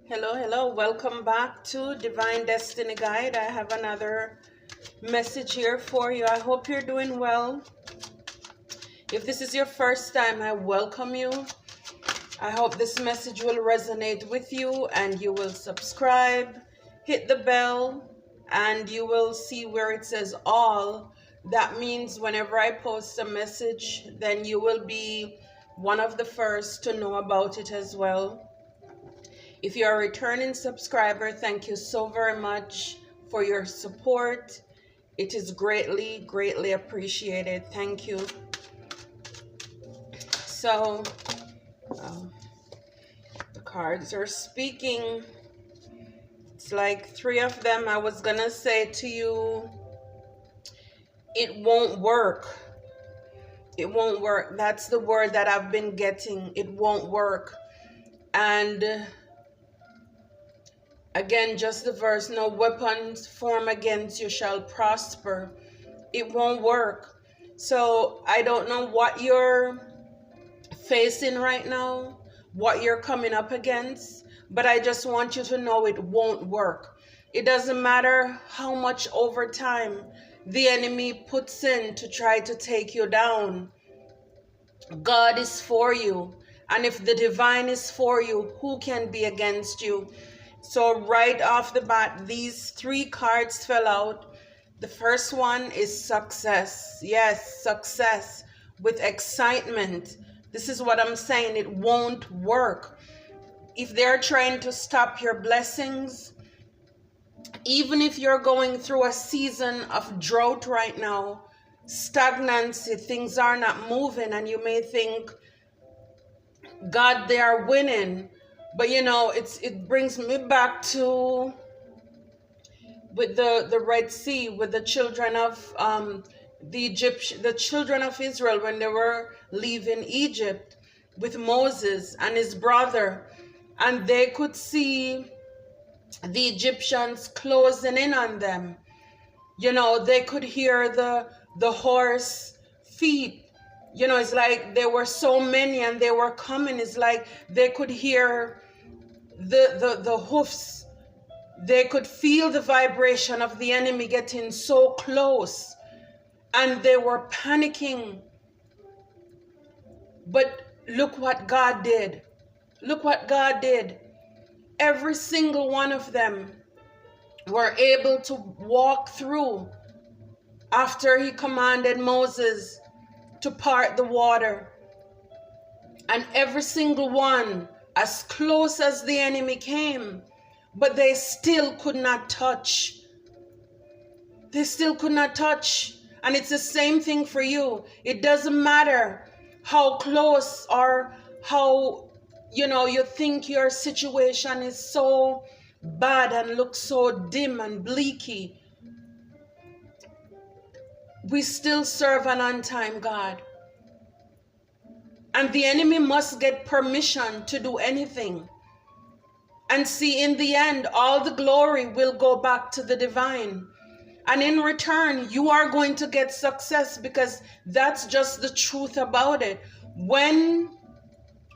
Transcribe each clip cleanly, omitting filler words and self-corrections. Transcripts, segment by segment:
Hello. Welcome back to Divine Destiny Guide. I have another message here for you. I hope you're doing well. If this is your first time, I welcome you. I hope this message will resonate with you and you will subscribe, hit the bell, and you will see where it says all. That means whenever I post a message, then you will be one of the first to know about it as well. If you're a returning subscriber, thank you so very much for your support. It is greatly appreciated. Thank you. So, the cards are speaking. It's like three of them. I was gonna say to you, it won't work. It won't work. That's the word that I've been getting. It won't work. And again, just the verse, no weapons formed against you shall prosper. It won't work. So I don't know what you're facing right now, what you're coming up against, but I just want you to know it won't work. It doesn't matter how much overtime the enemy puts in to try to take you down. God is for you. And if the divine is for you, who can be against you? So right off the bat, these three cards fell out. The first one is success. Yes, success with excitement. This is what I'm saying. It won't work. If they're trying to stop your blessings, even if you're going through a season of drought right now, stagnancy, things are not moving, and you may think, God, they are winning. But you know, it brings me back to with the Red Sea, with the children of the children of Israel when they were leaving Egypt with Moses and his brother, and they could see the Egyptians closing in on them. You know, they could hear the horse feet. You know, it's like there were so many and they were coming. It's like they could hear the hoofs. They could feel the vibration of the enemy getting so close, and they were panicking. But look what God did. Look what God did. Every single one of them were able to walk through after he commanded Moses to part the water. And every single one, as close as the enemy came, but they still could not touch. They still could not touch. And it's the same thing for you. It doesn't matter how close or how, you know, you think your situation is so bad and looks so dim and bleaky. We still serve an on-time God. And the enemy must get permission to do anything. And see, in the end, all the glory will go back to the divine. And in return, you are going to get success, because that's just the truth about it. When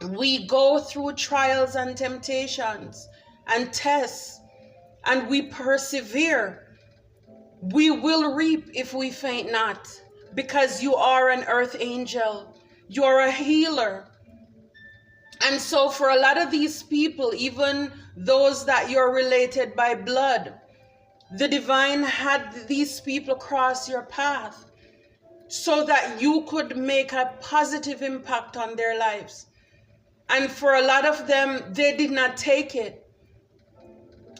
we go through trials and temptations and tests, and we persevere, we will reap if we faint not, because you are an earth angel. You're a healer. And so for a lot of these people, even those that you're related by blood, the divine had these people cross your path so that you could make a positive impact on their lives. And for a lot of them, they did not take it.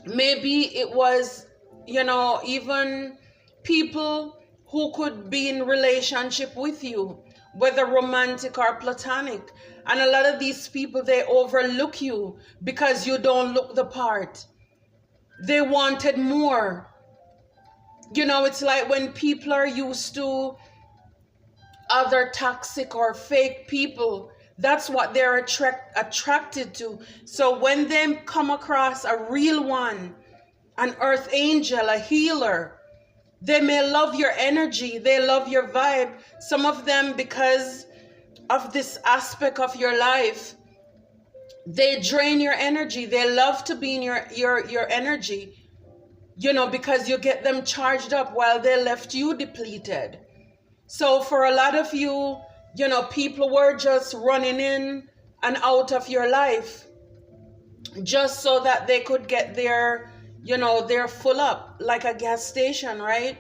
Maybe it was, you know, even people who could be in relationship with you, whether romantic or platonic. And a lot of these people, they overlook you because you don't look the part. They wanted more. You know, it's like when people are used to other toxic or fake people, that's what they're attracted to. So when they come across a real one, an earth angel, a healer, they may love your energy, they love your vibe. Some of them, because of this aspect of your life, They drain your energy. They love to be in your energy, because you get them charged up while they left you depleted. So for a lot of you, people were just running in and out of your life just so that they could get their full up like a gas station, right?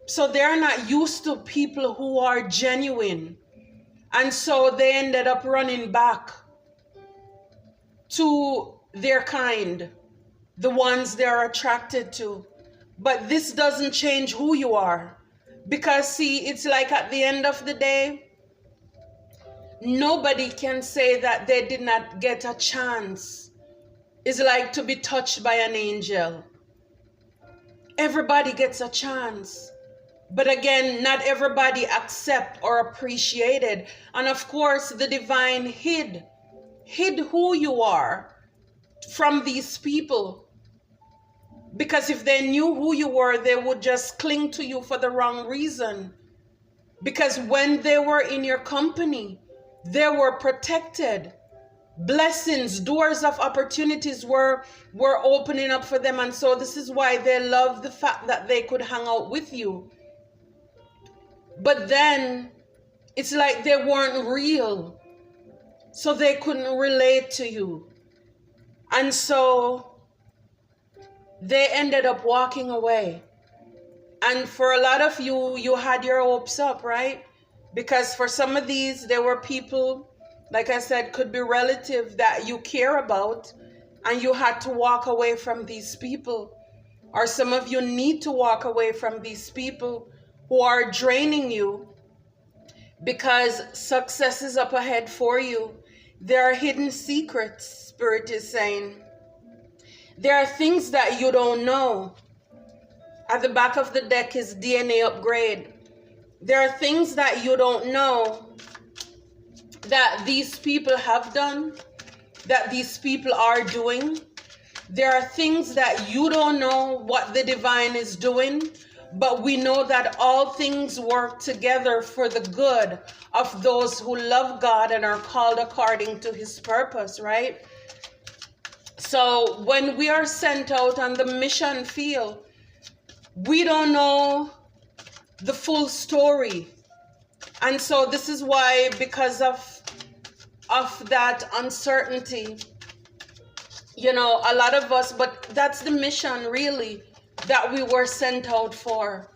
So they're not used to people who are genuine. And so they ended up running back to their kind, the ones they're attracted to. But this doesn't change who you are. Because see, it's like at the end of the day, nobody can say that they did not get a chance. It's like to be touched by an angel. Everybody gets a chance. But again, not everybody accept or appreciate it. And of course, the divine hid who you are from these people. Because if they knew who you were, they would just cling to you for the wrong reason. Because when they were in your company, they were protected. Blessings, doors of opportunities were opening up for them. And so this is why they love the fact that they could hang out with you. But then it's like they weren't real. So they couldn't relate to you. And so they ended up walking away. And for a lot of you, you had your hopes up, right? Because for some of these, there were people, like I said, could be relative that you care about, and you had to walk away from these people. Or some of you need to walk away from these people who are draining you, because success is up ahead for you. There are hidden secrets, Spirit is saying. There are things that you don't know. At the back of the deck is DNA upgrade. There are things that you don't know that these people have done, that these people are doing. There are things that you don't know what the divine is doing, but we know that all things work together for the good of those who love God and are called according to his purpose, right? So when we are sent out on the mission field, we don't know the full story. And so this is why, because of that uncertainty, a lot of us, but that's the mission really that we were sent out for.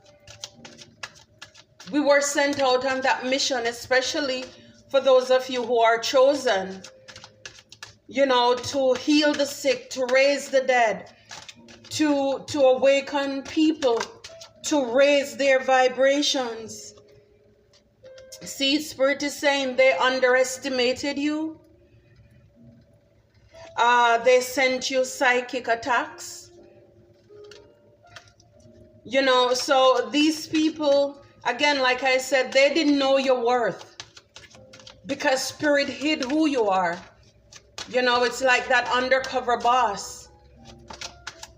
We were sent out on that mission, especially for those of you who are chosen, to heal the sick, to raise the dead, to awaken people, to raise their vibrations. See, Spirit is saying they underestimated you. They sent you psychic attacks. So these people, again, like I said, they didn't know your worth because Spirit hid who you are. It's like that undercover boss.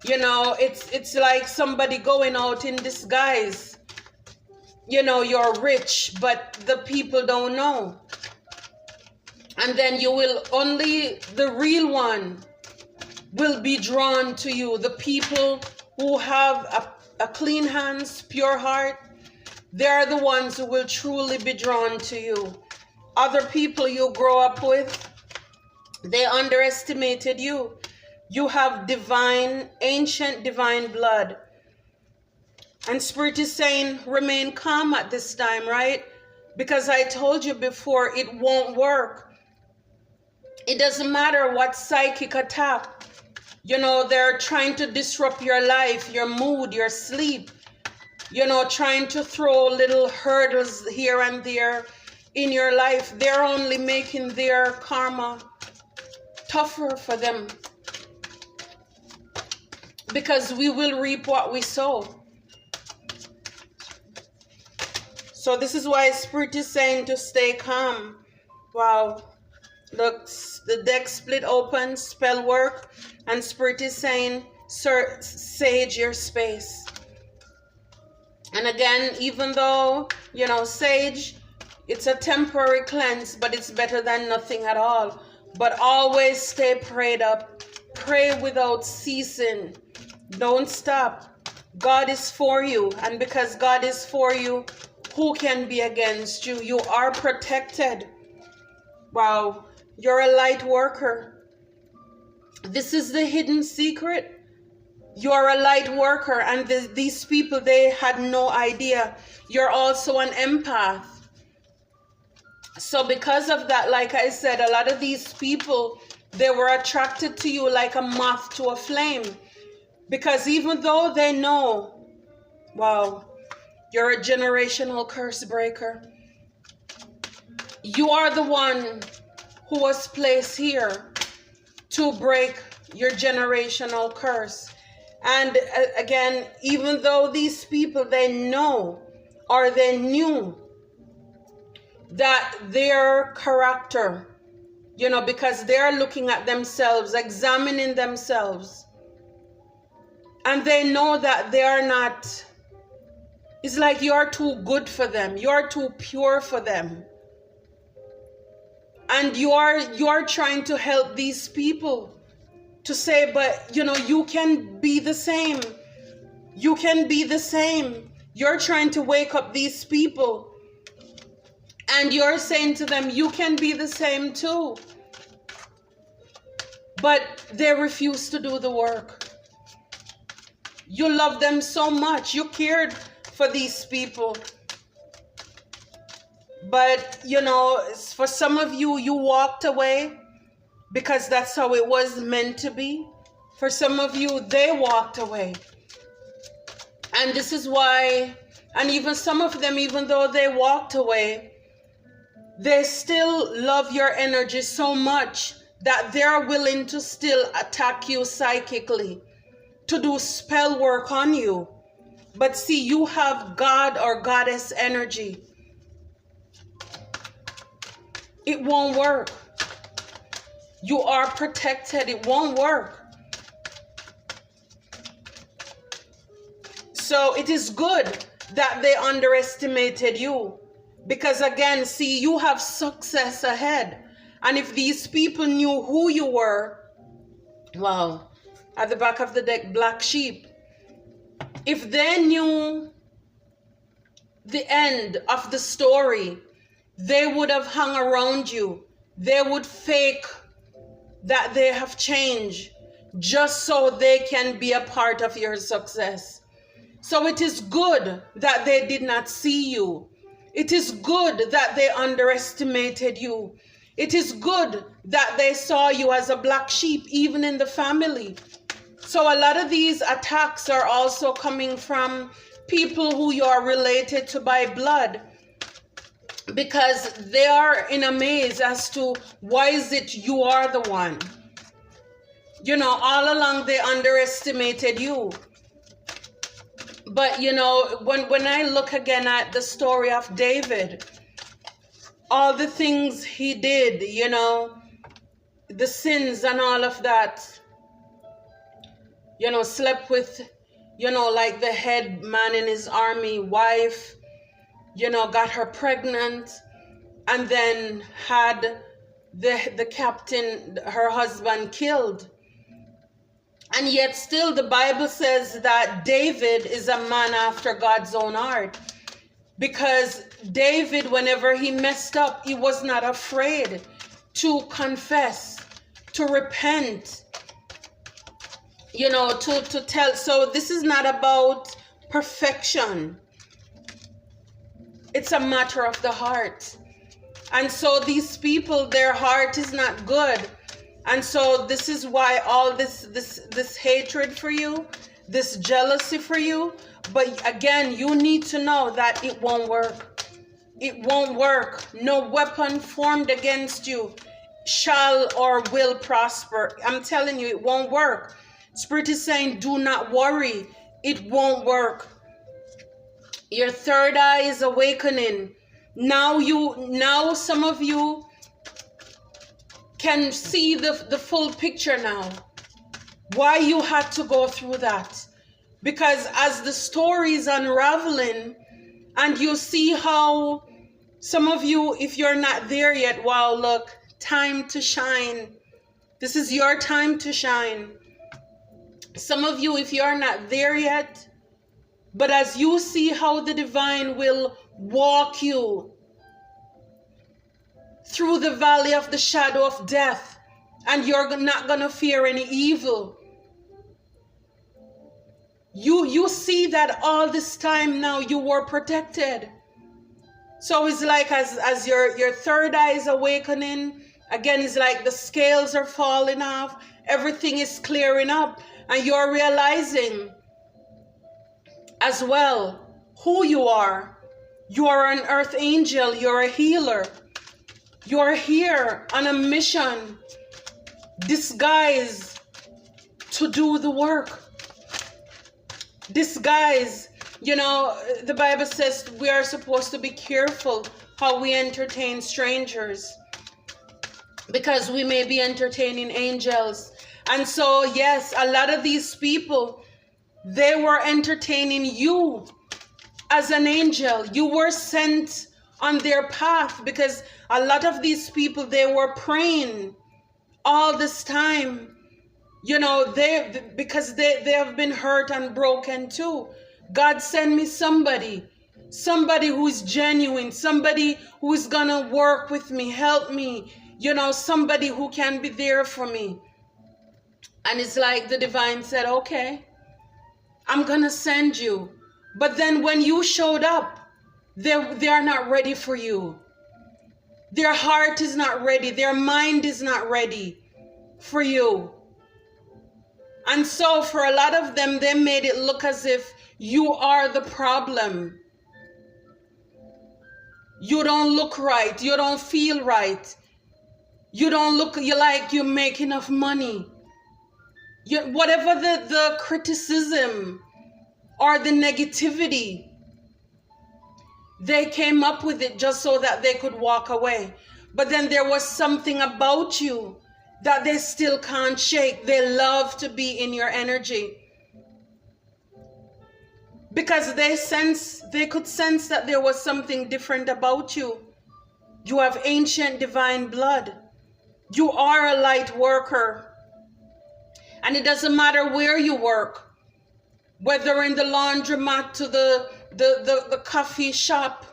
It's like somebody going out in disguise. You're rich, but the people don't know. And then only the real one will be drawn to you. The people who have a clean hands, pure heart, they're the ones who will truly be drawn to you. Other people you grow up with, they underestimated you. You have ancient divine blood. And Spirit is saying, remain calm at this time, right? Because I told you before, it won't work. It doesn't matter what psychic attack. They're trying to disrupt your life, your mood, your sleep. Trying to throw little hurdles here and there in your life. They're only making their karma tougher for them. Because we will reap what we sow. So this is why Spirit is saying to stay calm. Wow. Look, the deck split open, spell work, and Spirit is saying, sage your space. And again, even though, sage, it's a temporary cleanse, but it's better than nothing at all. but always stay prayed up. Pray without ceasing. Don't stop. God is for you, and because God is for you, who can be against you? You are protected. Wow, you're a light worker. This is the hidden secret. You're a light worker, and these people, they had no idea. You're also an empath. So because of that, like I said, a lot of these people, they were attracted to you like a moth to a flame. Because even though they know, wow, you're a generational curse breaker. You are the one who was placed here to break your generational curse. And again, even though these people, they know or they knew that their character, because they're looking at themselves, examining themselves, and they know that they are not, it's like you're too good for them, you're too pure for them. And you're trying to help these people to say, but you can be the same. You can be the same. You're trying to wake up these people, and you're saying to them, you can be the same too. But they refuse to do the work. You love them so much. You cared for these people. But, for some of you, you walked away because that's how it was meant to be. For some of you, they walked away. And this is why, and even some of them, even though they walked away, they still love your energy so much that they're willing to still attack you psychically, to do spell work on you. But see, you have God or goddess energy. It won't work. You are protected. It won't work. So it is good that they underestimated you. Because again, see, you have success ahead. And if these people knew who you were, wow, at the back of the deck, black sheep. If they knew the end of the story, they would have hung around you. They would fake that they have changed just so they can be a part of your success. So it is good that they did not see you. It is good that they underestimated you. It is good that they saw you as a black sheep, even in the family. So a lot of these attacks are also coming from people who you are related to by blood, because they are in a maze as to why is it you are the one. All along they underestimated you. But when I look again at the story of David, all the things he did, the sins and all of that, slept with, like the head man in his army wife, got her pregnant, and then had the captain, her husband, killed. And yet still the Bible says that David is a man after God's own heart. Because David, whenever he messed up, he was not afraid to confess, to repent, to tell. So this is not about perfection. It's a matter of the heart. And so these people, their heart is not good. And so this is why all this hatred for you, this jealousy for you. But again, you need to know that it won't work. It won't work. No weapon formed against you shall or will prosper. I'm telling you, it won't work. Spirit is saying, do not worry. It won't work. Your third eye is awakening. Now some of you can see the full picture now. Why you had to go through that. Because as the story is unraveling, and you see how some of you, if you're not there yet, wow, look, time to shine. This is your time to shine. Some of you, if you're not there yet, but as you see how the divine will walk you through the valley of the shadow of death, and you're not going to fear any evil. You see that all this time now you were protected. So it's like as your third eye is awakening, again, it's like the scales are falling off, everything is clearing up, and you're realizing as well who you are. You are an earth angel, you're a healer. You're here on a mission, disguised to do the work. Disguise, you know, the Bible says we are supposed to be careful how we entertain strangers, because we may be entertaining angels. And so, yes, a lot of these people, they were entertaining you as an angel. You were sent on their path, because a lot of these people, they were praying all this time. You know, because they have been hurt and broken too. God, send me somebody who's genuine, somebody who is gonna work with me, help me, you know, somebody who can be there for me. And it's like the divine said, okay, I'm gonna send you. But then when you showed up, they are not ready for you. Their heart is not ready. Their mind is not ready for you. And so for a lot of them, they made it look as if you are the problem. You don't look right. You don't feel right. You don't look like you make enough money. Whatever the criticism or the negativity, they came up with it just so that they could walk away. But then there was something about you that they still can't shake. They love to be in your energy, because they could sense that there was something different about you. You have ancient divine blood. You are a light worker. And it doesn't matter where you work, whether in the laundromat to the coffee shop,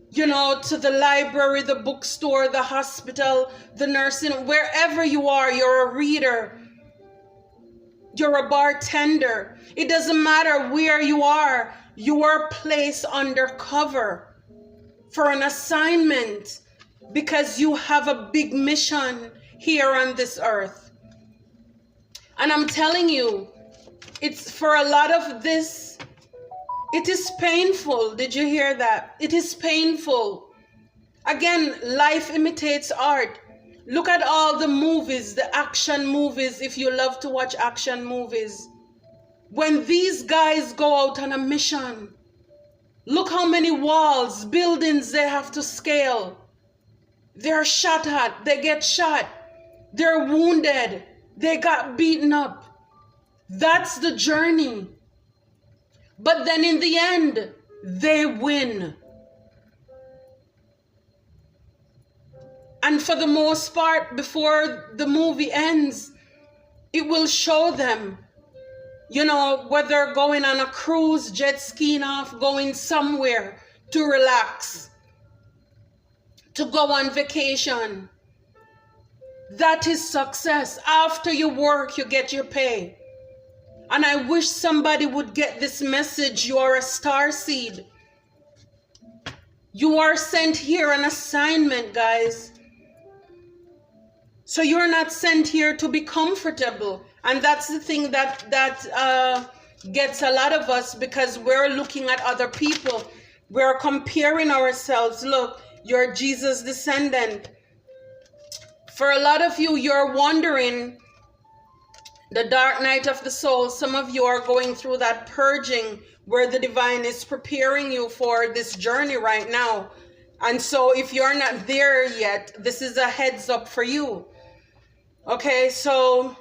you know, to the library, the bookstore, the hospital, the nursing, wherever you are, you're a reader, you're a bartender. It doesn't matter where you are placed undercover for an assignment, because you have a big mission here on this earth. And I'm telling you, it's for a lot of this, it is painful. Did you hear that? It is painful. Again, life imitates art. Look at all the movies, the action movies, if you love to watch action movies. When these guys go out on a mission, look how many walls, buildings they have to scale. They're shot at, they get shot, they're wounded, they got beaten up. That's the journey. But then in the end, they win. And for the most part, before the movie ends, it will show them, you know, whether going on a cruise, jet skiing off, going somewhere to relax, to go on vacation. That is success. After you work, you get your pay. And I wish somebody would get this message. You are a starseed. You are sent here on assignment, guys. So you're not sent here to be comfortable. And that's the thing that gets a lot of us, because we're looking at other people. We're comparing ourselves. Look, you're Jesus' descendant. For a lot of you, you're wondering, the dark night of the soul, some of you are going through that purging where the divine is preparing you for this journey right now. And so if you're not there yet, this is a heads up for you. Okay, so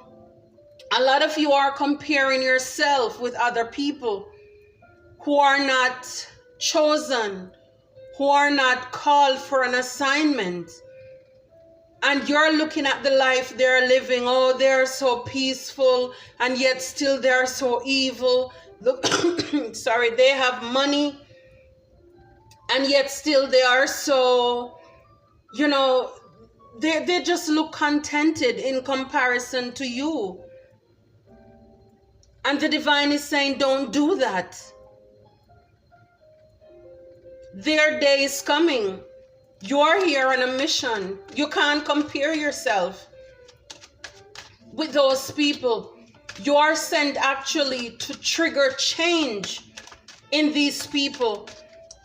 a lot of you are comparing yourself with other people who are not chosen, who are not called for an assignment. And you're looking at the life they're living. Oh, they're so peaceful, and yet still they're so evil. Look, sorry, they have money, and yet still they are so, they just look contented in comparison to you. And the divine is saying, don't do that. Their day is coming. You're here on a mission. You can't compare yourself with those people. You are sent actually to trigger change in these people,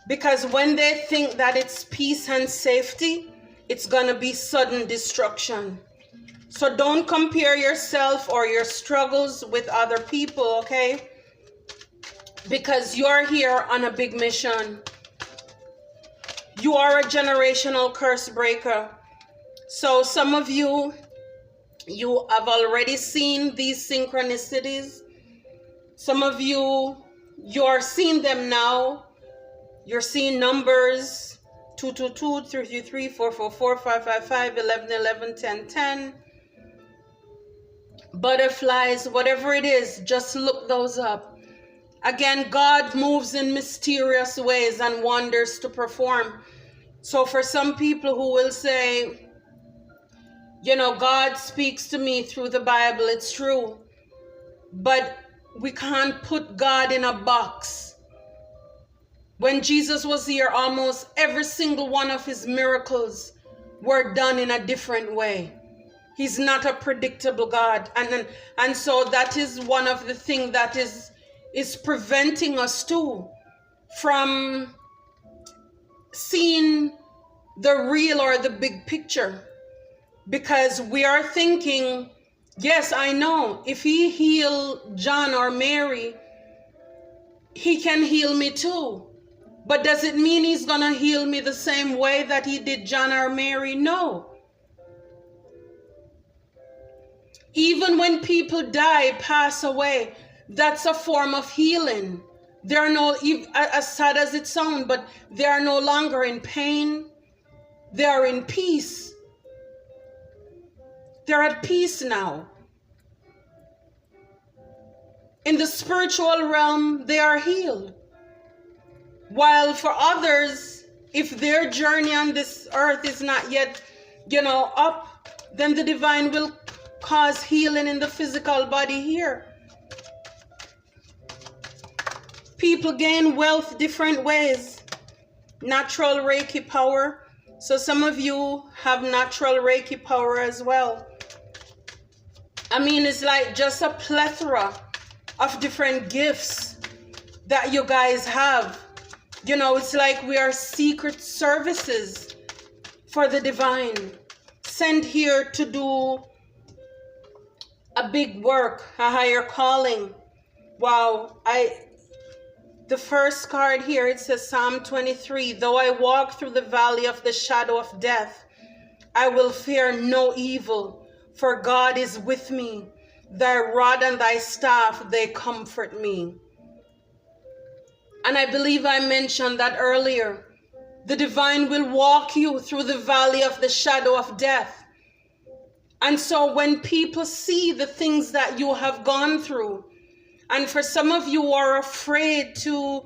because when they think that it's peace and safety, it's going to be sudden destruction. So don't compare yourself or your struggles with other people, okay? Because you're here on a big mission. You are a generational curse breaker. So some of you have already seen these synchronicities. Some of you're seeing them now. You're seeing numbers 222, 333, 444, 555, 1111, 1010. Butterflies, whatever it is, just look those up. Again, God moves in mysterious ways and wonders to perform. So for some people who will say, God speaks to me through the Bible, it's true. But we can't put God in a box. When Jesus was here, almost every single one of his miracles were done in a different way. He's not a predictable God. And so that is one of the things that is preventing us too from seeing the real or the big picture. Because we are thinking, yes, I know, if he healed John or Mary, he can heal me too. But does it mean he's going to heal me the same way that he did John or Mary? No. Even when people die, pass away, that's a form of healing. They're as sad as it sounds, but they are no longer in pain. They are in peace. They're at peace now. In the spiritual realm, they are healed. While for others, if their journey on this earth is not yet, up, then the divine will cause healing in the physical body here. People gain wealth different ways. Natural Reiki power. So some of you have natural Reiki power as well. I mean, it's like just a plethora of different gifts that you guys have. It's like we are secret services for the divine, sent here to do a big work, a higher calling. Wow. The first card here, it says Psalm 23, though I walk through the valley of the shadow of death, I will fear no evil, for God is with me. Thy rod and thy staff, they comfort me. And I believe I mentioned that earlier. The divine will walk you through the valley of the shadow of death. And so when people see the things that you have gone through, and for some of you who are afraid to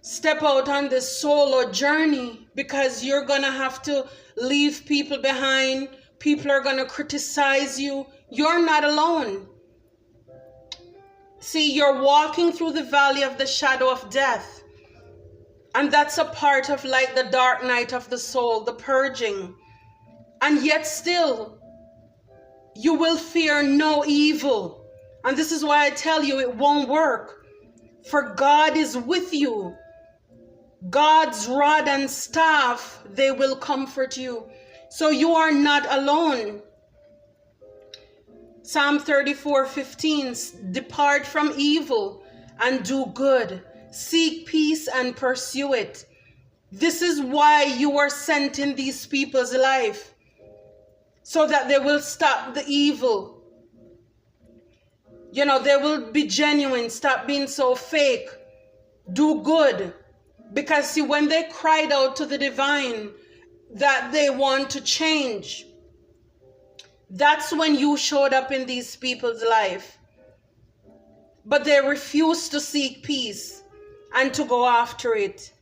step out on this solo journey because you're going to have to leave people behind, people are going to criticize you, you're not alone. See, you're walking through the valley of the shadow of death. And that's a part of like the dark night of the soul, the purging. And yet still, you will fear no evil. And this is why I tell you it won't work. For God is with you. God's rod and staff, they will comfort you. So you are not alone. Psalm 34:15, depart from evil and do good. Seek peace and pursue it. This is why you were sent in these people's life, so that they will stop the evil. They will be genuine, stop being so fake. Do good. Because see, when they cried out to the divine that they want to change, that's when you showed up in these people's life. But they refused to seek peace and to go after it.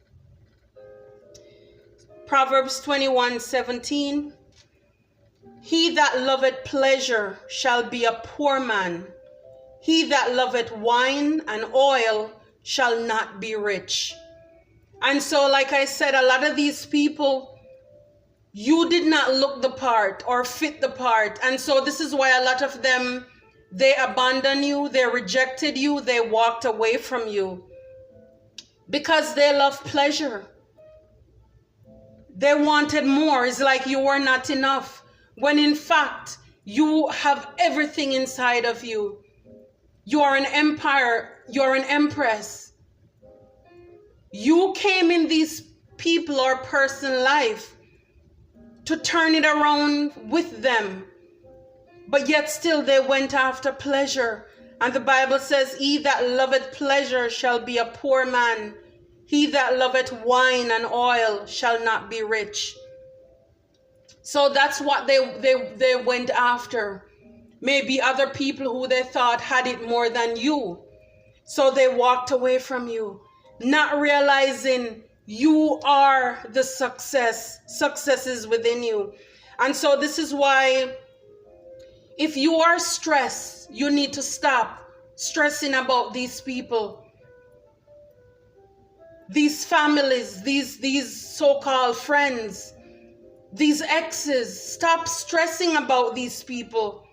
Proverbs 21:17. He that loveth pleasure shall be a poor man. He that loveth wine and oil shall not be rich. And so, like I said, a lot of these people, you did not look the part or fit the part. And so this is why a lot of them, they abandoned you, they rejected you, they walked away from you. Because they love pleasure. They wanted more. It's like you were not enough. When in fact, you have everything inside of you. You are an empire. You're an empress. You came in these people or person life to turn it around with them. But yet still they went after pleasure. And the Bible says, he that loveth pleasure shall be a poor man. He that loveth wine and oil shall not be rich. So that's what they went after. Maybe other people who they thought had it more than you. So they walked away from you, not realizing you are the success. Success is within you. And so this is why if you are stressed, you need to stop stressing about these people, these families, these so-called friends, these exes. Stop stressing about these people.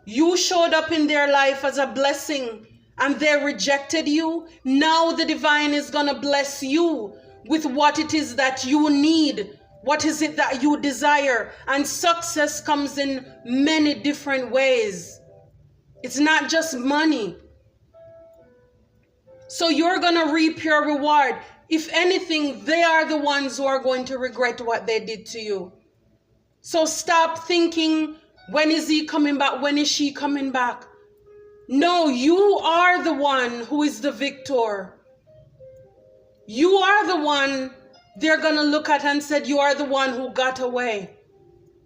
You showed up in their life as a blessing and they rejected you. Now the divine is going to bless you with what it is that you need. What is it that you desire? And success comes in many different ways. It's not just money. So you're going to reap your reward. If anything, they are the ones who are going to regret what they did to you. So stop thinking, when is he coming back? When is she coming back? No, you are the one who is the victor. You are the one they're going to look at and said, you are the one who got away.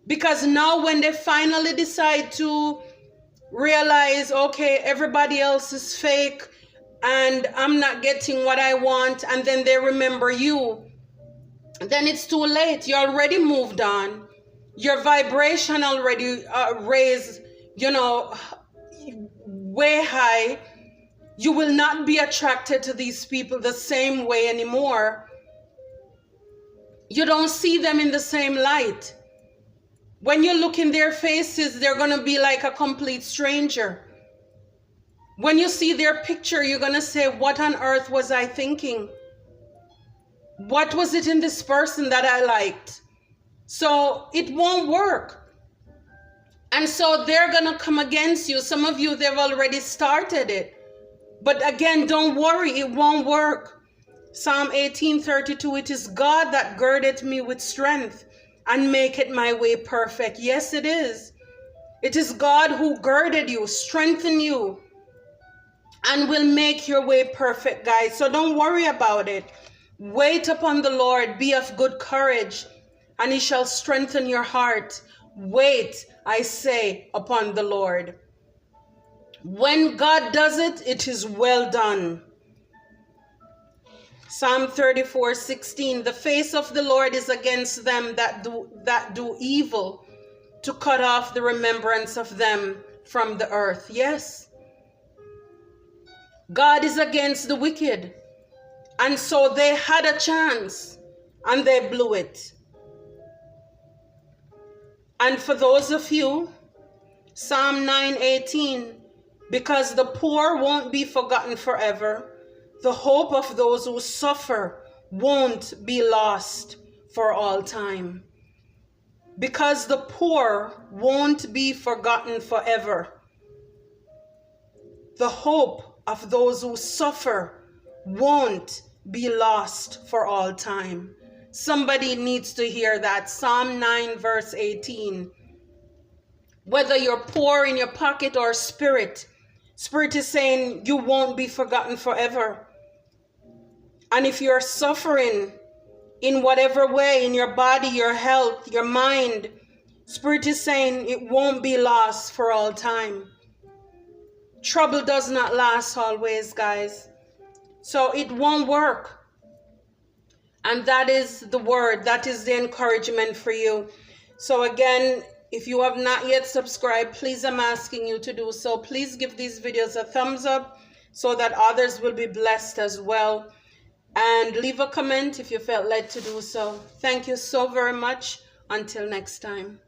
Because now when they finally decide to realize, okay, everybody else is fake and I'm not getting what I want, and then they remember you, then it's too late. You already moved on. Your vibration already raised, way high. You will not be attracted to these people the same way anymore. You don't see them in the same light. When you look in their faces, they're going to be like a complete stranger. When you see their picture, you're going to say, what on earth was I thinking? What was it in this person that I liked? So it won't work. And so they're going to come against you. Some of you, they've already started it. But again, don't worry, it won't work. Psalm 18:32, it is God that girdeth me with strength and maketh my way perfect. Yes, it is. It is God who girded you, strengthened you, and will make your way perfect, guys. So don't worry about it. Wait upon the Lord, be of good courage, and he shall strengthen your heart. Wait, I say, upon the Lord. When God does it, it is well done. Psalm 34:16, the face of the Lord is against them that do evil, to cut off the remembrance of them from the earth. Yes. God is against the wicked. And so they had a chance and they blew it. And for those of you, Psalm 9:18, because the poor won't be forgotten forever, the hope of those who suffer won't be lost for all time. Because the poor won't be forgotten forever, the hope of those who suffer won't be lost for all time. Somebody needs to hear that. Psalm 9:18. Whether you're poor in your pocket or spirit is saying you won't be forgotten forever. And if you're suffering in whatever way, in your body, your health, your mind, Spirit is saying it won't be lost for all time. Trouble does not last always, guys. So it won't work. And that is the word. That is the encouragement for you. So again, if you have not yet subscribed, please, I'm asking you to do so. Please give these videos a thumbs up so that others will be blessed as well. And leave a comment if you felt led to do so. Thank you so very much. Until next time.